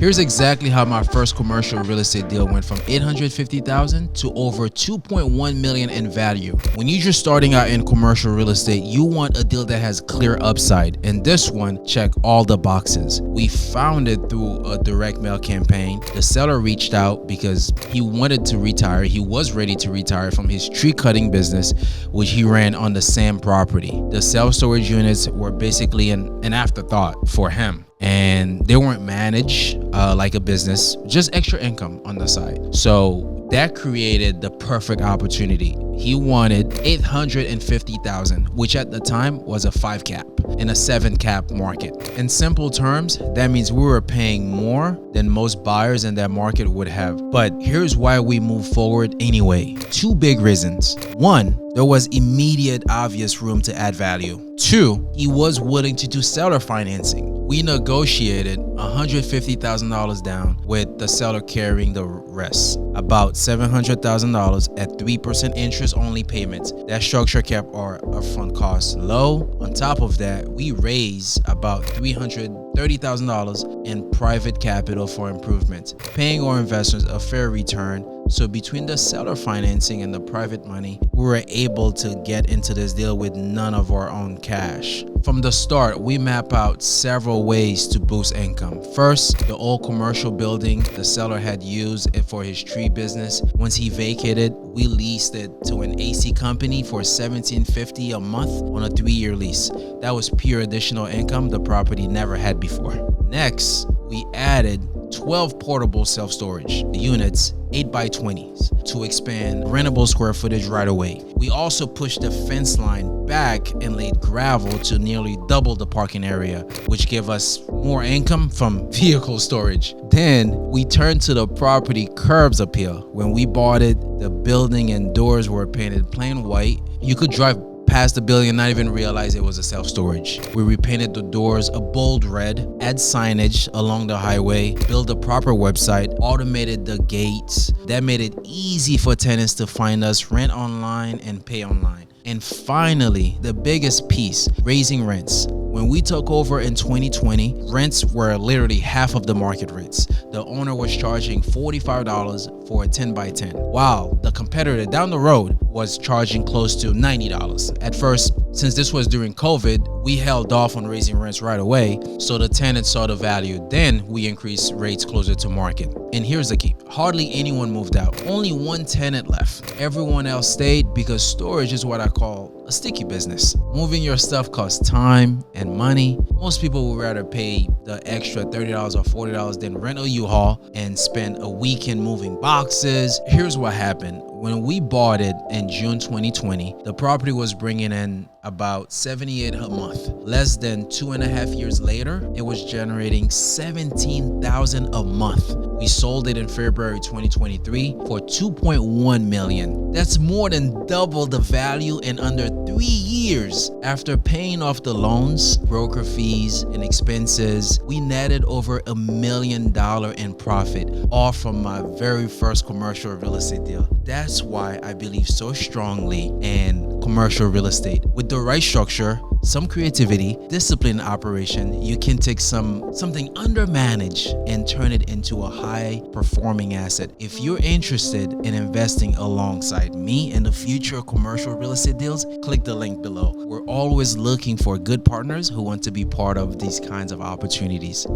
Here's exactly how my first commercial real estate deal went from $850,000 to over $2.1 million in value. When you're just starting out in commercial real estate, you want a deal that has clear upside, and this one checked all the boxes. We found it through a direct mail campaign. The seller reached out because he wanted to retire. He was ready to retire from his tree cutting business, which he ran on the same property. The self-storage units were basically an afterthought for him, and they weren't managed like a business, just extra income on the side. So that created the perfect opportunity. He wanted $850,000, which at the time was a 5 cap in a 7 cap market. In simple terms, that means we were paying more than most buyers in that market would have. But here's why we moved forward anyway. 2 big reasons. 1, there was immediate obvious room to add value. 2, he was willing to do seller financing. We negotiated $150,000 down, with the seller carrying the rest, about $700,000 at 3% interest only payments. That structure kept our upfront costs low. On top of that, we raised about $330,000 in private capital for improvements, paying our investors a fair return. So between the seller financing and the private money, we were able to get into this deal with none of our own cash. From the start, we map out several ways to boost income. First, the old commercial building the seller had used it for his tree business. Once he vacated, we leased it to an AC company for $1,750 a month on a 3-year lease. That was pure additional income the property never had before. Next, we added 12 portable self-storage units, 8x20s, to expand rentable square footage right away. We also pushed the fence line back and laid gravel to nearly double the parking area, which gave us more income from vehicle storage. Then we turned to the property curbs appeal. When we bought it, the building and doors were painted plain white. You could drive past the building and not even realize it was a self-storage. We repainted the doors a bold red, add signage along the highway, built a proper website, automated the gates. That made it easy for tenants to find us, rent online and pay online. And finally, the biggest piece, raising rents. When we took over in 2020, rents were literally half of the market rates. The owner was charging $45 for a 10x10, while the competitor down the road was charging close to $90. At first, since this was during COVID, we held off on raising rents right away, so the tenants saw the value. Then we increased rates closer to market. And here's the key. Hardly anyone moved out. Only 1 tenant left. Everyone else stayed because storage is what I call a sticky business. Moving your stuff costs time and money. Most people would rather pay the extra $30 or $40 than rent a U-Haul and spend a weekend moving boxes. Here's what happened. When we bought it in June 2020, the property was bringing in about $78 a month. Less than 2.5 years later, it was generating $17,000 a month. We sold it in February 2023 for $2.1 million. That's more than double the value in under 3 years. After paying off the loans, broker fees, and expenses, we netted over $1 million in profit, all from my very first commercial real estate deal. That's why I believe so strongly in commercial real estate. With the right structure, some creativity, disciplined operation, you can take something undermanaged and turn it into a high-performing asset. If you're interested in investing alongside me in the future commercial real estate deals, click the link below. We're always looking for good partners who want to be part of these kinds of opportunities.